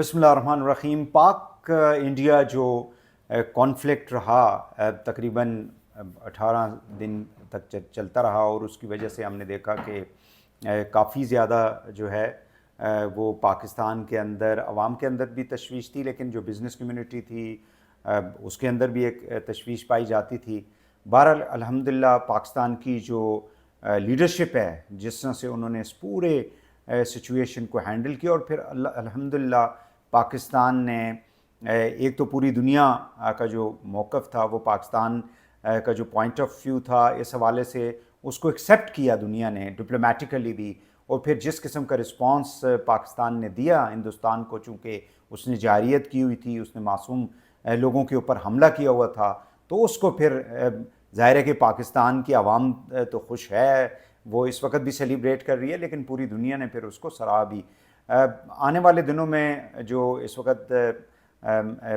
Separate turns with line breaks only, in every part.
بسم اللہ الرحمن الرحیم. پاک انڈیا جو کانفلکٹ رہا تقریباً 18 دن تک چلتا رہا، اور اس کی وجہ سے ہم نے دیکھا کہ کافی زیادہ جو ہے وہ پاکستان کے اندر عوام کے اندر بھی تشویش تھی، لیکن جو بزنس کمیونٹی تھی اس کے اندر بھی ایک تشویش پائی جاتی تھی. بہرحال الحمدللہ پاکستان کی جو لیڈرشپ ہے، جس طرح سے انہوں نے اس پورے سچویشن کو ہینڈل کیا، اور پھر الحمدللہ پاکستان نے ایک تو پوری دنیا کا جو موقف تھا، وہ پاکستان کا جو پوائنٹ آف ویو تھا اس حوالے سے اس کو ایکسیپٹ کیا دنیا نے ڈپلومیٹیکلی بھی. اور پھر جس قسم کا رسپانس پاکستان نے دیا ہندوستان کو، چونکہ اس نے جارحیت کی ہوئی تھی، اس نے معصوم لوگوں کے اوپر حملہ کیا ہوا تھا، تو اس کو پھر ظاہر ہے کہ پاکستان کی عوام تو خوش ہے، وہ اس وقت بھی سیلیبریٹ کر رہی ہے، لیکن پوری دنیا نے پھر اس کو سراہا بھی. آنے والے دنوں میں جو اس وقت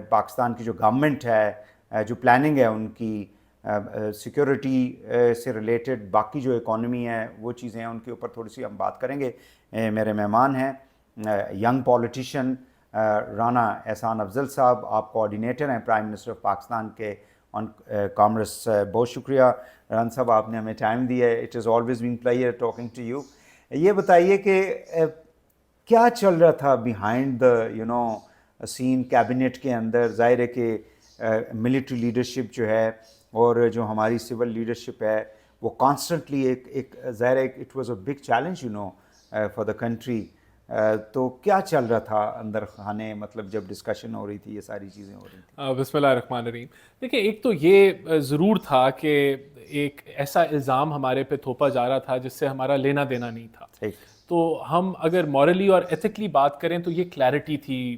پاکستان کی جو گورنمنٹ ہے، جو پلاننگ ہے ان کی سیکیورٹی سے ریلیٹڈ، باقی جو اکانومی ہے وہ چیزیں ہیں، ان کے اوپر تھوڑی سی ہم بات کریں گے. میرے مہمان ہیں ینگ پولیٹیشین رانا احسان افضل صاحب، آپ کوآرڈینیٹر ہیں پرائم منسٹر آف پاکستان کے آن کامرس. بہت شکریہ رانا صاحب، آپ نے ہمیں ٹائم دیا ہے. It is always been player talking to you. یہ بتائیے کہ کیا چل رہا تھا بیہائنڈ دا سین کیبنٹ کے اندر؟ ظاہر ہے کہ ملٹری لیڈرشپ جو ہے اور جو ہماری سول لیڈرشپ ہے وہ کانسٹنٹلی ایک ظاہر ہے it was a big challenge for the country. تو کیا چل رہا تھا اندر خانے، مطلب جب ڈسکشن ہو رہی تھی، یہ ساری چیزیں ہو رہی تھیں؟
بسم اللہ الرحمن الرحیم. دیکھیں، ایک تو یہ ضرور تھا کہ ایک ایسا الزام ہمارے پہ تھوپا جا رہا تھا جس سے ہمارا لینا دینا نہیں تھا. تو ہم اگر مورلی اور ایتھیکلی بات کریں تو یہ کلیئرٹی تھی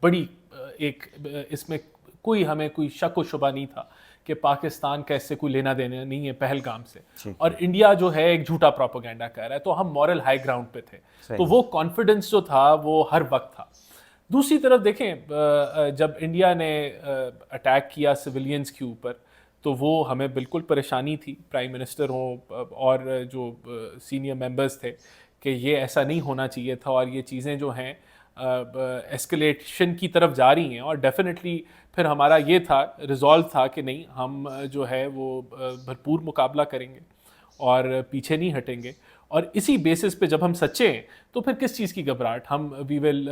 بڑی، ایک اس میں ہمیں کوئی شک و شبہ نہیں تھا کہ پاکستان کا اس سے کوئی لینا دینا نہیں ہے پہلگام سے، اور انڈیا جو ہے ایک جھوٹا پروپیگنڈا کر رہا ہے. تو ہم مورل ہائی گراؤنڈ پہ تھے، تو وہ کانفیڈنس جو تھا وہ ہر وقت تھا. دوسری طرف دیکھیں، جب انڈیا نے اٹیک کیا سویلینز کے اوپر تو وہ ہمیں بالکل پریشانی تھی، پرائم منسٹر ہوں اور جو سینئر ممبرز تھے، کہ یہ ایسا نہیں ہونا چاہیے تھا، اور یہ چیزیں جو ہیں ایسکلیشن کی طرف جا رہی ہیں. اور ڈیفینیٹلی پھر ہمارا یہ تھا، ریزولو تھا کہ نہیں، ہم جو ہے وہ بھرپور مقابلہ کریں گے اور پیچھے نہیں ہٹیں گے. اور اسی بیسس پہ جب ہم سچے ہیں تو پھر کس چیز کی گھبراہٹ، ہم وی ول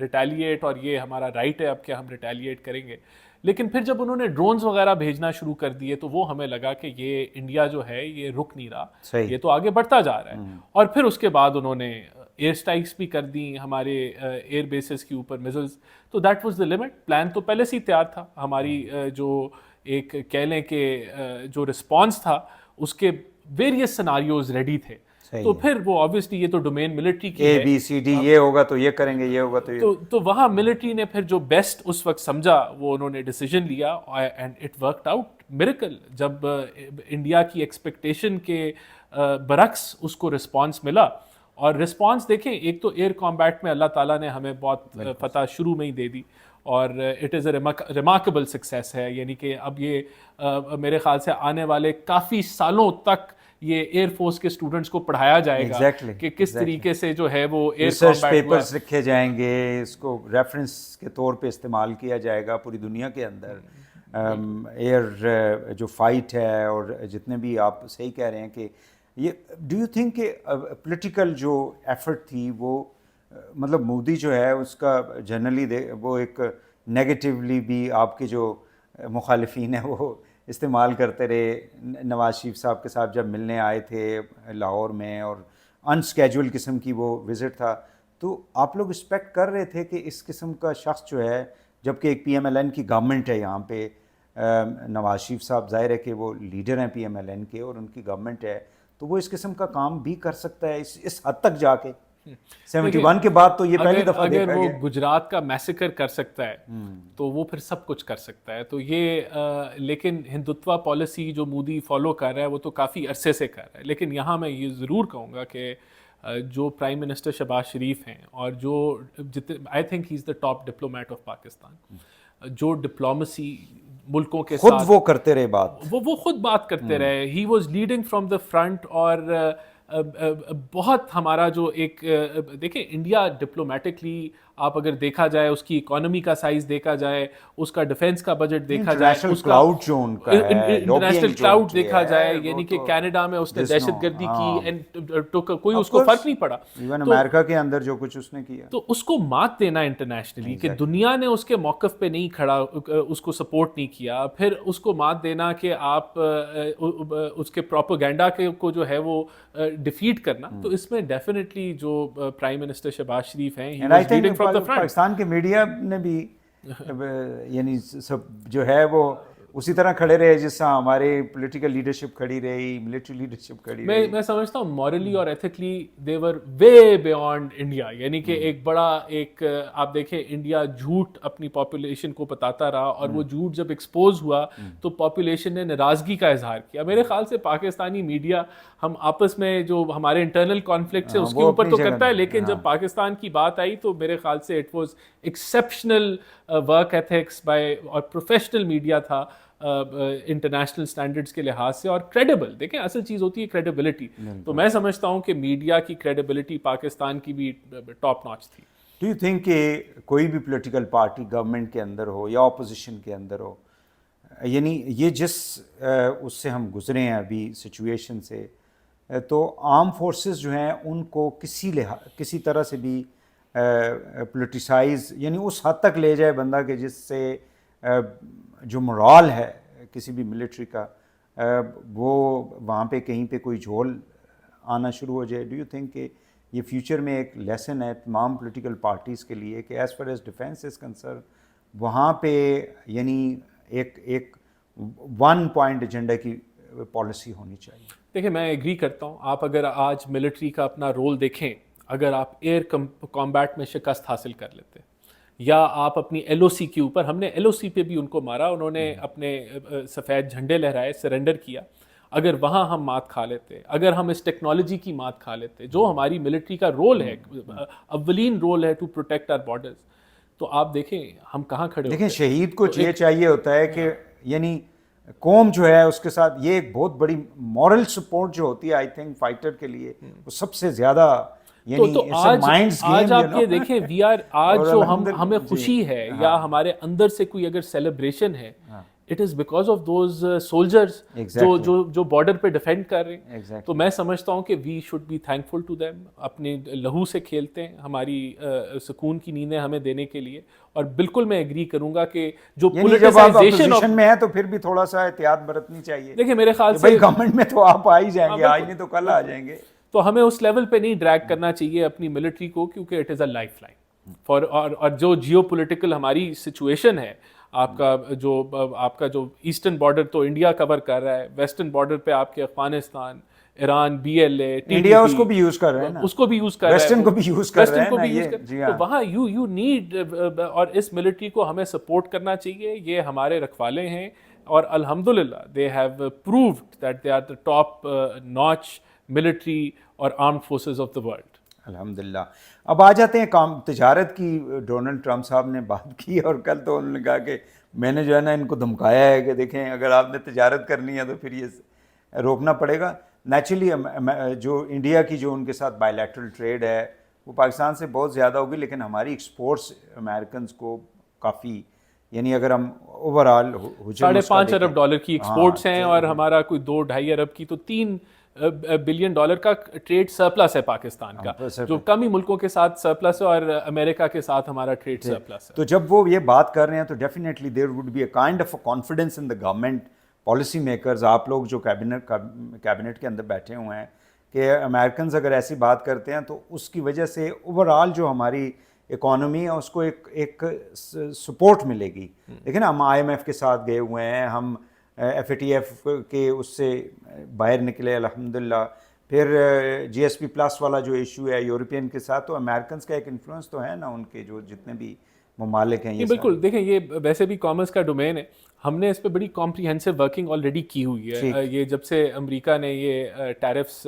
ریٹیلیٹ، اور یہ ہمارا رائٹ ہے اب کہ ہم ریٹیلیٹ کریں گے. لیکن پھر جب انہوں نے ڈرونز وغیرہ بھیجنا شروع کر دیے تو وہ ہمیں لگا کہ یہ انڈیا جو ہے یہ رک نہیں رہا، یہ تو آگے بڑھتا جا رہا ہے. اور پھر اس کے بعد انہوں نے ایئر اسٹرائکس بھی کر دیں ہمارے ایئر بیسز کے اوپر، میزلز. تو that was the limit. Plan تو پہلے سے ہی تیار تھا. ہماری جو ایک کہہ لیں کہ جو رسپانس تھا اس کے ویریس سیناریوز ریڈی تھے. تو پھر وہ آبویسلی یہ تو ڈومین ملٹری کی ہے،
ABCD، یہ ہوگا تو یہ کریں گے، یہ ہوگا تو یہ.
تو وہاں ملٹری نے پھر جو بیسٹ اس وقت سمجھا وہ انہوں نے ڈیسیجن لیا، and it worked out miracle. جب انڈیا کی ایکسپیکٹیشن کے برعکس اس کو رسپانس ملا. اور رسپانس دیکھیں، ایک تو ایئر کامبیٹ میں اللہ تعالیٰ نے ہمیں بہت فتح شروع میں ہی دے دی، اور it is a remarkable success ہے. یعنی کہ اب یہ میرے خیال سے آنے والے کافی سالوں تک یہ ایئر فورس کے اسٹوڈنٹس کو پڑھایا جائے گا کہ کس طریقے سے جو ہے وہ ایئر
ریسرچ پیپرز لکھے جائیں گے، اس کو ریفرنس کے طور پہ استعمال کیا جائے گا پوری دنیا کے اندر. ایئر جو فائٹ ہے، اور جتنے بھی آپ صحیح کہہ رہے ہیں کہ یہ ڈو یو تھنک کہ پولیٹیکل جو ایفرٹ تھی وہ مطلب مودی جو ہے اس کا جنرلی وہ ایک نیگیٹیولی بھی آپ کے جو مخالفین ہیں وہ استعمال کرتے رہے. نواز شریف صاحب کے ساتھ جب ملنے آئے تھے لاہور میں، اور انسکیجول قسم کی وہ وزٹ تھا، تو آپ لوگ ایکسپیکٹ کر رہے تھے کہ اس قسم کا شخص جو ہے، جبکہ ایک PMLN کی گورنمنٹ ہے یہاں پہ، نواز شریف صاحب ظاہر ہے کہ وہ لیڈر ہیں PMLN کے اور ان کی گورنمنٹ ہے، تو وہ اس قسم کا کام بھی کر سکتا ہے اس حد تک جا کے؟ 71 کے بعد تو یہ پہلی دفعہ دیکھا
اگر وہ
گیا.
گجرات کا میسیکر کر سکتا ہے تو وہ پھر سب کچھ کر سکتا ہے. تو یہ لیکن ہندوتوا پالیسی جو مودی فالو کر رہا ہے وہ تو کافی عرصے سے کر رہا ہے. لیکن یہاں میں یہ ضرور کہوں گا کہ جو پرائم منسٹر شہباز شریف ہیں، اور جو I think he is the top diplomat of Pakistan, جو ڈپلومیسی ملکوں کے
خود
ساتھ
وہ کرتے رہے بات،
وہ خود بات کرتے رہے. He was leading from the front. اور بہت ہمارا جو ایک دیکھیں، انڈیا ڈپلومیٹکلی آپ اگر دیکھا جائے اس کی اکانومی کا سائز دیکھا جائے, اس کا ڈیفینس کا بجٹ دیکھا جائے,
انٹرنیشنل
اس کا
کلاؤڈ جو ان کا ہے,
انٹرنیشنل کلاؤڈ دیکھا جائے, یعنی کہ کینیڈا میں اس نے دہشت گردی کی, کوئی اس کو فرق نہیں پڑا.
ایون امریکہ کے اندر جو کچھ اس نے کیا,
تو اس کو مات دینا انٹرنیشنلی کہ دنیا نے اس کے موقف پہ نہیں کھڑا, اس کو سپورٹ نہیں کیا, پھر اس کو مات دینا کہ آپ اس کے پروپیگنڈا کو جو ہے وہ ڈیفیٹ کرنا, تو اس میں ڈیفینیٹلی جو پرائم منسٹر شہباز شریف ہیں, he was leading from the front.
Pakistan کے میڈیا نے بھی یعنی سب جو ہے وہ اسی طرح کھڑے رہے جس طرح ہماری پولیٹیکل لیڈرشپ کھڑی رہی, ملٹری لیڈرشپ کھڑی رہی.
میں سمجھتا ہوں مورلی اور ایتھیکلی دے ور وے بیونڈ انڈیا, یعنی کہ ایک بڑا آپ دیکھیں انڈیا جھوٹ اپنی پاپولیشن کو بتاتا رہا, اور وہ جھوٹ جب ایکسپوز ہوا تو پاپولیشن نے ناراضگی کا اظہار کیا. میرے خیال سے پاکستانی میڈیا ہم آپس میں جو ہمارے انٹرنل کانفلکٹس ہیں اس کے اوپر تو کرتا ہے, لیکن جب پاکستان کی بات آئی تو میرے خیال سے it was exceptional work ethics by, اور پروفیشنل میڈیا تھا انٹرنیشنل سٹینڈرڈز کے لحاظ سے, اور کریڈیبل. دیکھیں اصل چیز ہوتی ہے کریڈیبلٹی, تو میں سمجھتا ہوں کہ میڈیا کی کریڈیبلٹی پاکستان کی بھی ٹاپ ناچ تھی.
ڈو یو تھنک کہ کوئی بھی پولیٹیکل پارٹی گورنمنٹ کے اندر ہو یا اپوزیشن کے اندر ہو, یعنی یہ جس اس سے ہم گزرے ہیں ابھی سچویشن سے, تو آرم فورسز جو ہیں ان کو کسی طرح سے بھی پولیٹیسائز, یعنی اس حد تک لے جائے بندہ کہ جس سے جو مرال ہے کسی بھی ملٹری کا وہ وہاں پہ کہیں پہ کوئی جھول آنا شروع ہو جائے. ڈو یو تھنک کہ یہ فیوچر میں ایک لیسن ہے تمام پولیٹیکل پارٹیز کے لیے کہ as far as defence is concern وہاں پہ یعنی ایک ون پوائنٹ ایجنڈا کی پالیسی ہونی چاہیے؟
دیکھیں میں ایگری کرتا ہوں. آپ اگر آج ملٹری کا اپنا رول دیکھیں, اگر آپ ایئر کمبیٹ میں شکست حاصل کر لیتے, یا آپ اپنی ایل او سی کے اوپر, ہم نے ایل او سی پہ بھی ان کو مارا, انہوں نے اپنے سفید جھنڈے لہرائے, سرنڈر کیا, اگر وہاں ہم مات کھا لیتے, اگر ہم اس ٹیکنالوجی کی مات کھا لیتے جو ہماری ملٹری کا رول ہے, اولین رول ہے ٹو پروٹیکٹ آر بارڈرز, تو آپ دیکھیں ہم کہاں کھڑے ہوتے.
دیکھیں شہید کو یہ چاہیے ہوتا ہے کہ یعنی قوم جو ہے اس کے ساتھ یہ ایک بہت بڑی مورل سپورٹ جو ہوتی ہے آئی تھنک فائٹر کے لیے وہ سب سے زیادہ,
تو آج آپ یہ دیکھیں وی آر, آج جو ہمیں خوشی ہے یا ہمارے اندر سے کوئی اگر سیلیبریشن ہے, it is because of those soldiers جو بارڈر پہ ڈیفینڈ کر رہے ہیں. تو میں سمجھتا ہوں کہ we should be thankful to them, اپنے لہو سے کھیلتے ہیں ہماری سکون کی نیندیں ہمیں دینے کے لیے. اور بالکل میں ایگری کروں گا کہ جو
پولیٹیسائزیشن میں ہے تو پھر بھی تھوڑا سا احتیاط برتنی چاہیے.
دیکھیں میرے خیال سے
بھائی گورنمنٹ میں تو آپ آ ہی جائیں گے, آج نہیں تو کل آ جائیں گے,
تو ہمیں اس لیول پہ نہیں ڈریگ کرنا چاہیے اپنی ملٹری کو, کیونکہ it is a life line for, اور جو جیو پولیٹیکل ہماری سچویشن ہے, آپ کا جو ایسٹرن بارڈر تو انڈیا کور کر رہا ہے, ویسٹرن بارڈر پہ آپ کے Afghanistan, Iran, B L A,
India اس کو بھی یوز کر رہے ہیں,
اس کو بھی یوز کر رہا ہے,
ویسٹرن کو بھی یوز کر رہے ہیں,
تو وہاں یو نیڈ, اور اس ملٹری کو ہمیں سپورٹ کرنا چاہیے. یہ ہمارے رکھوالے ہیں, اور الحمدللہ they have proved that they are the top notch military اور arm forces of the world.
الحمدللہ. اب آ جاتے ہیں تجارت کی. ڈونلڈ ٹرمپ صاحب نے بات کی, اور کل تو انہوں نے کہا کہ میں نے جو ہے نا ان کو دھمکایا ہے کہ دیکھیں اگر آپ نے تجارت کرنی ہے تو پھر یہ روکنا پڑے گا. نیچرلی جو انڈیا کی جو ان کے ساتھ بائی لیٹرل ٹریڈ ہے وہ پاکستان سے بہت زیادہ ہوگی, لیکن ہماری ایکسپورٹس امریکنز کو کافی, یعنی اگر ہم اوور آل
$5.5 ارب کی ایکسپورٹس ہیں, اور ہمارا کوئی 2-2.5 ارب کی, تو $3 بلین کا ٹریڈ سرپلس ہے پاکستان کا, جو کم ہی ملکوں کے ساتھ سرپلس ہے, اور امریکہ کے ساتھ ہمارا ٹریڈ سرپلس ہے.
تو جب وہ یہ بات کر رہے ہیں تو definitely there would be a kind of confidence in the government policy makers, آپ لوگ جو کیبنٹ کے اندر بیٹھے ہوئے ہیں, کہ امریکنز اگر ایسی بات کرتے ہیں تو اس کی وجہ سے اوور آل جو ہماری اکانومی ہے اس کو ایک سپورٹ ملے گی. لیکن ہم آئی ایم ایف کے ساتھ گئے ہوئے ہیں, ہم ایف اے ٹی ایف کے اس سے باہر نکلے الحمدللہ, پھر جی ایس پی پلس والا جو ایشو ہے یورپین کے ساتھ, تو امریکنز کا ایک انفلوئنس تو ہے نا ان کے جو جتنے بھی ممالک ہیں. یہ
بالکل, دیکھیں یہ ویسے بھی کامرس کا ڈومین ہے, ہم نے اس پہ بڑی کمپریہنسو ورکنگ آلریڈی کی ہوئی ہے. یہ جب سے امریکہ نے یہ ٹیرفس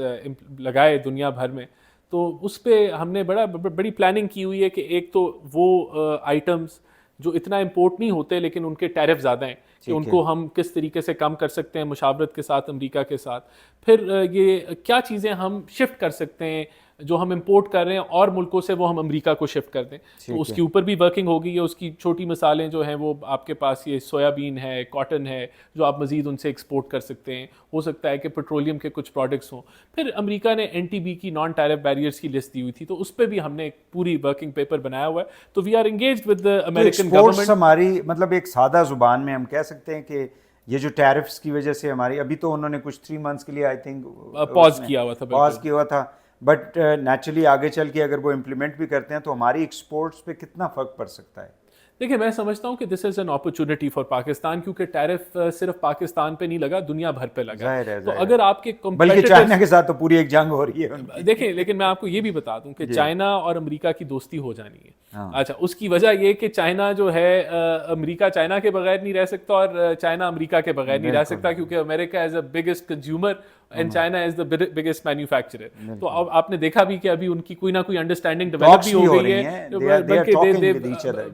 لگائے دنیا بھر میں, تو اس پہ ہم نے بڑی پلاننگ کی ہوئی ہے کہ ایک تو وہ آئٹمس جو اتنا امپورٹ نہیں ہوتے لیکن ان کے ٹیرف زیادہ ہیں, کہ ان کو ہم کس طریقے سے کم کر سکتے ہیں مشاورت کے ساتھ امریکہ کے ساتھ. پھر یہ کیا چیزیں ہم شفٹ کر سکتے ہیں جو ہم امپورٹ کر رہے ہیں اور ملکوں سے وہ ہم امریکہ کو شفٹ کر دیں. تو اس کے اوپر بھی ورکنگ ہوگی. ہے اس کی چھوٹی مثالیں جو ہیں وہ آپ کے پاس یہ سویا بین ہے, کاٹن ہے, جو آپ مزید ان سے ایکسپورٹ کر سکتے ہیں. ہو سکتا ہے کہ پیٹرولیم کے کچھ پروڈکٹس ہوں. پھر امریکہ نے NTB کی نان ٹیرف بیریئرس کی لسٹ دی ہوئی تھی, تو اس پہ بھی ہم نے ایک پوری ورکنگ پیپر بنایا ہوا ہے. تو we are engaged with the American government.
ہماری مطلب ایک سادہ زبان میں ہم کہہ سکتے ہیں کہ یہ جو ٹیرفس کی وجہ سے ہماری, ابھی تو انہوں نے کچھ 3 months کے لیے آئی تھنک
پاز کیا ہوا تھا,
بٹ نیچرلی آگے چل کے اگر وہ امپلیمنٹ بھی کرتے ہیں تو ہماری ایکسپورٹس پہ کتنا فرق پڑ سکتا ہے؟
دیکھیں میں سمجھتا ہوں کہ this is an opportunity for Pakistan, کیونکہ ٹیرف صرف پاکستان پہ نہیں لگا, دنیا بھر پہ لگا. تو اگر آپ کے
بلکہ چائنا کے ساتھ تو پوری ایک جنگ ہو رہی ہے.
دیکھیں لیکن میں آپ کو یہ بھی بتا دوں کہ چائنا اور امریکہ کی دوستی ہو جانی ہے. اچھا, اس کی وجہ یہ کہ چائنا جو ہے, امریکہ چائنا کے بغیر نہیں رہ سکتا اور چائنا امریکہ کے بغیر نہیں رہ سکتا, کیونکہ America as a biggest consumer and China is the biggest manufacturer. تو اب آپ نے دیکھا بھی کہ ابھی ان کی کوئی نہ کوئی انڈرسٹینڈنگ ڈیولپ بھی ہو گئی ہے, بلکہ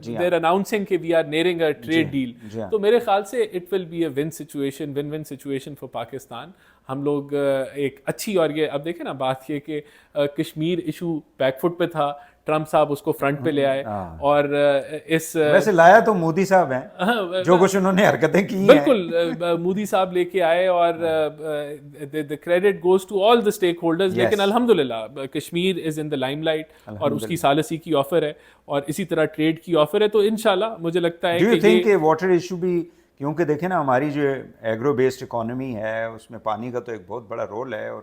دے آر اناؤنسنگ کہ we are nearing a trade deal. تو میرے خیال سے it will be a win situation for Pakistan. ہم لوگ ایک اچھی, اور یہ اب دیکھیں نا بات یہ کہ کشمیر ایشو بیک فٹ پہ تھا, ٹرمپ صاحب اس کو فرنٹ پہ لے آئے, اور اس
ویسے لایا تو مودی صاحب ہیں, جو کچھ انہوں نے حرکتیں کی ہیں
بالکل مودی صاحب لے کے آئے, اور the credit goes to all the stakeholders. لیکن الحمدللہ کشمیر از ان دا لائم لائٹ, اور اس کی ثالثی کی آفر ہے, اور اسی طرح ٹریڈ کی آفر ہے. تو انشاءاللہ مجھے لگتا ہے
کہ واٹر ایشو بھی, کیونکہ دیکھیں نا ہماری جو ایگرو بیسڈ اکانومی ہے اس میں پانی کا تو ایک بہت بڑا رول ہے. اور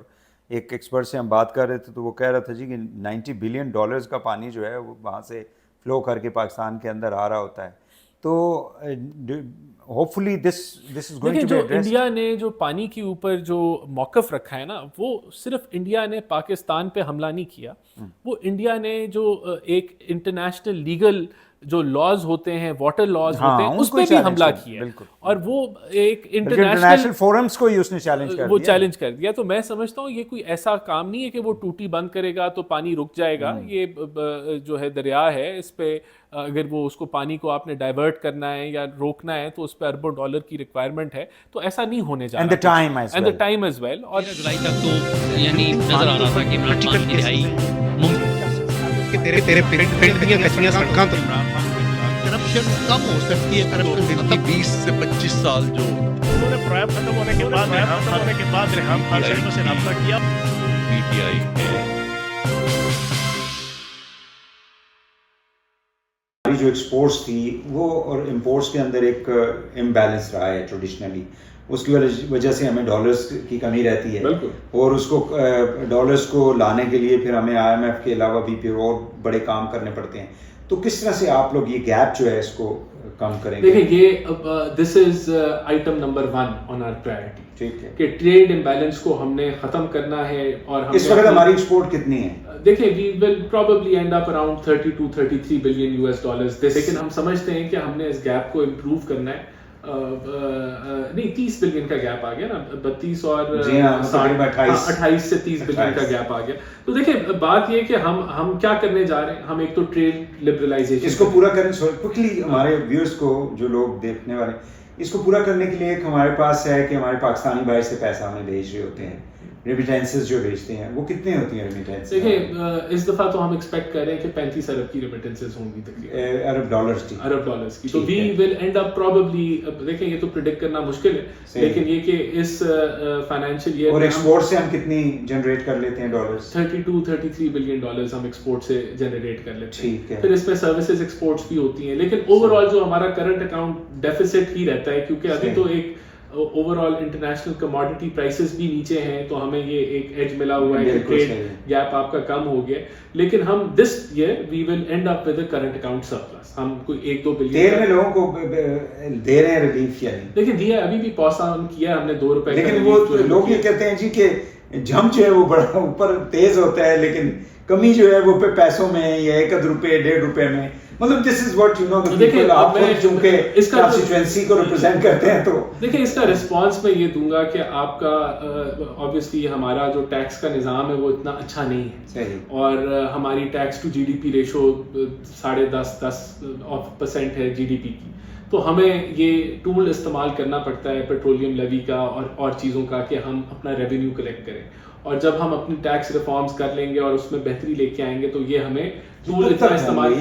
ایک ایکسپرٹ سے ہم بات کر رہے تھے تو وہ کہہ رہا تھا جی کہ $90 بلین کا پانی جو ہے وہ وہاں سے فلو کر کے پاکستان کے اندر آ رہا ہوتا ہے. تو hopefully this is going to be addressed.
India نے جو پانی کے اوپر جو موقف رکھا ہے نا, وہ صرف انڈیا نے پاکستان پہ حملہ نہیں کیا, وہ انڈیا نے جو ایک انٹرنیشنل لیگل جو لاز ہوتے ہیں, واٹر لاز ہوتے ہیں, اس پہ بھی حملہ کیا, اور وہ ایک
انٹرنیشنل فورمز کو ہی اس نے
چیلنج کر دیا. تو میں سمجھتا ہوں یہ کوئی ایسا کام نہیں ہے کہ وہ ٹوٹی بند کرے گا تو پانی رک جائے گا. یہ جو ہے دریا ہے, اس پہ اگر وہ اس کو پانی کو آپ نے ڈائیورٹ کرنا ہے یا روکنا ہے تو اس پہ اربوں ڈالر کی ریکوائرمنٹ ہے. تو ایسا نہیں ہونے جا رہا, and the time as well. اور
جولائی تک تو یعنی نظر آ رہا تھا کہ عمران خان کی رہائی تیرے پینٹنگیں کچیاں سڑکاں تو کرپشن کم ہو سکتی ہے. کرپشن 20 سے 25 سال جو انہوں نے پرائم ختم ہونے کے بعد ریحام خان صاحب سے رابطہ کیا. PTI
جو ایکسپورٹس تھی وہ اور امپورٹس کے اندر ایک امبیلنس رہا ہے ٹریڈیشنلی. اس کی وجہ سے ہمیں ڈالرز کی کمی رہتی ہے, اور اس کو ڈالرز کو لانے کے لیے پھر ہمیں IMF کے علاوہ بھی پھر اور بڑے کام کرنے پڑتے ہیں. تو کس طرح سے آپ لوگ یہ گیپ جو ہے اس کو کم کریں گے؟
دیکھیں یہ this is item number 1 on our priority,
ٹھیک ہے,
کہ ٹریڈ امبیلنس کو ہم نے ختم کرنا ہے. اور
اس وقت ہماری ایکسپورٹ کتنی ہے؟
دیکھیں we will probably end up around $32-33 billion لیکن ہم سمجھتے ہیں کہ ہم نے اس گیپ کو امپروو کرنا ہے. نہیں 30 بلین کا گیپ آ گیا نا, 32 اور 28 سے 30 بلین کا گیپ آ گیا. تو دیکھیں بات یہ کہ ہم کیا کرنے جا رہے ہیں, ہم ایک تو ٹریڈ لبرلائزیشن
اس کو پورا کرنے کوئکلی ہمارے ویورز کو جو لوگ دیکھنے والے, اس کو پورا کرنے کے لیے ایک ہمارے پاس ہے کہ ہمارے پاکستانی بھائی سے پیسہ ہمیں بھیج رہے ہوتے ہیں, ریمیٹنسز جو بھیجتے ہیں وہ کتنے ہوتی ہیں ریمیٹنس؟
دیکھیں اس دفعہ تو ہم ایکسپیکٹ کر رہے ہیں کہ 35 ارب کی ریمیٹنسز ہوں گی تقریباً,
ارب ڈالرز کی.
تو وی ول اینڈ اپ پروبیبلی, دیکھیں یہ تو پریڈکٹ کرنا مشکل ہے, لیکن یہ کہ اس فائنینشیل ایئر
اور ایکسپورٹ سے ہم کتنی جنریٹ کر لیتے ہیں ڈالرز؟
$32-33 بلین ہم ایکسپورٹ سے جنریٹ کر لیتے ہیں. پھر اس میں سروسز ایکسپورٹس بھی ہوتی ہیں, لیکن اوور آل جو ہمارا کرنٹ اکاؤنٹ ڈیفیسٹ ہی رہتا ہے, کیونکہ ابھی تو ایک over all international commodity prices بھی نیچے ہیں, تو ہمیں یہ ایک ایج ملا ہوا ہے کہ ٹریڈ گیپ آپ کا کم ہو گیا. لیکن ہم this year we will end up with a current account surplus. ہم کوئی 1-2 بلین
دیر میں لوگوں کو دے رہے ہیں ریلیف, یعنی
لیکن دیا ابھی بھی پوسا ہم کیا ہم نے $2.
لیکن وہ لوگ یہ کہتے ہیں جی کہ جمپ جو ہے وہ بڑا اوپر تیز ہوتا ہے, لیکن کمی جو ہے وہ پیسوں میں یا $1 $1.5 میں, مطلب this is what you know the people. آپ چونکہ اس کانسٹیٹوئنسی کو ریپرزینٹ کرتے ہیں, تو
دیکھیں اس کا رسپانس میں یہ دوں گا کہ آپ کا obviously ہمارا جو ٹیکس کا نظام ہے وہ اتنا اچھا نہیں ہے, اور ہماری ٹیکس ٹو GDP ریشو 10.5% ہے GDP کی. تو ہمیں یہ ٹول استعمال کرنا پڑتا ہے پیٹرولیم لیوی کا اور چیزوں کا کہ ہم اپنا ریونیو کلیکٹ کریں. اور جب ہم اپنی ٹیکس ریفارمز کر لیں گے اور اس میں بہتری لے کے آئیں گے تو یہ ہمیں ٹول اتنا استعمال.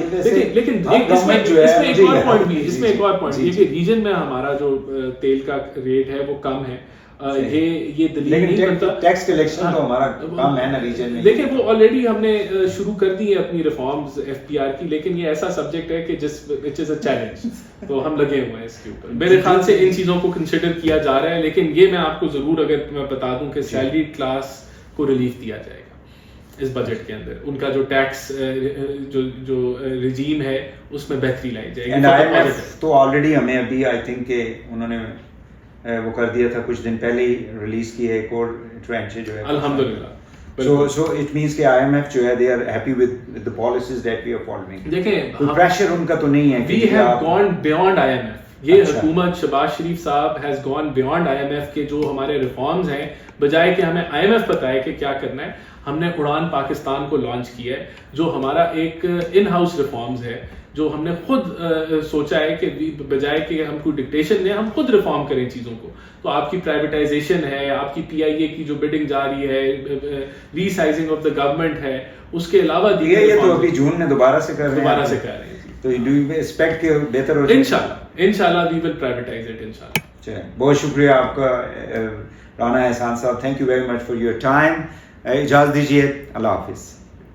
لیکن اس میں ایک اور پوائنٹ بھی ہے کہ ریجن میں ہمارا جو تیل کا ریٹ ہے وہ کم ہے. یہ دلیل نہیں بنتا.
ٹیکس کلیکشن تو ہمارا کام ہے نا ریجن میں.
دیکھیں وہ آلریڈی ہم نے شروع کر دی ہے اپنی ریفارمز FPR کی, لیکن یہ ایسا سبجیکٹ ہے کہ وچ از اے چیلنج, تو ہم لگے ہوئے ہیں اس کے اوپر. میرے خیال سے ان چیزوں کو کنسیڈر کیا جا رہا ہے, لیکن یہ میں آپ کو ضرور اگر میں بتا دوں کہ سیلری کلاس کو ریلیف دیا جائے گا اس بجٹ کے اندر. ان کا جو ٹیکس جو رجیم ہے اس میں بہتری لائی جائے گی.
IMF تو آلریڈی ہمیں ابھی آئی تھنک کہ انہوں نے وہ کر دیا تھا کچھ دن پہلے ہی ریلیز کی ہے ایک اور ٹرینچ جو ہے
الحمدللہ.
So it means کہ IMF جو ہے they are happy with the policies that we are following.
دیکھیں
کوئی پریشر ان کا تو نہیں ہے.
We have gone beyond IMF. یہ حکومت شہباز شریف صاحب has gone beyond IMF کے جو ہمارے ریفارمز ہیں, بجائے کہ ہمیں IMF بتائے کہ کیا کرنا ہے, ہم نے اڑان پاکستان کو لانچ کیا ہے جو ہمارا ایک ان ہاؤس ریفارمز ہے جو ہم نے خود سوچا ہے کہ بجائے کہ ہم کو ڈکٹیشن دیں ہم خود ریفارم کریں چیزوں کو. تو آپ کی پرائیویٹائزیشن ہے, آپ کی PIA کی جو بڈنگ جاری ہے, ری سائزنگ آف دا گورنمنٹ ہے, اس کے علاوہ
یہ تو ابھی جون میں دوبارہ سے کر رہے
ہیں.
تو ڈو یو ایکسپیکٹ کہ بہتر ہو جائے؟
انشاءاللہ وی ول پرائیویٹائز اٹ انشاءاللہ.
چلیں, بہت شکریہ آپ کا رانا احسان صاحب, thank you very much for your time. اجازت دیجیے, اللہ حافظ.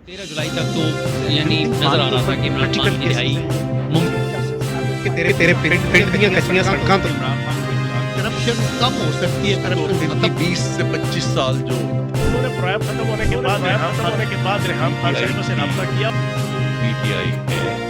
13 جولائی تک تو یعنی نظر آ رہا تھا کہ عمران خان کی رہائی
تیرے پنڈیاں کچیاں سڑکاں تو کرپشن کم ہو سکتی ہے. کرپشن 20 سے 25 سال جو انہوں نے پرائم ختم ہونے کے بعد ریحان خان سے رابطہ کیا. PTI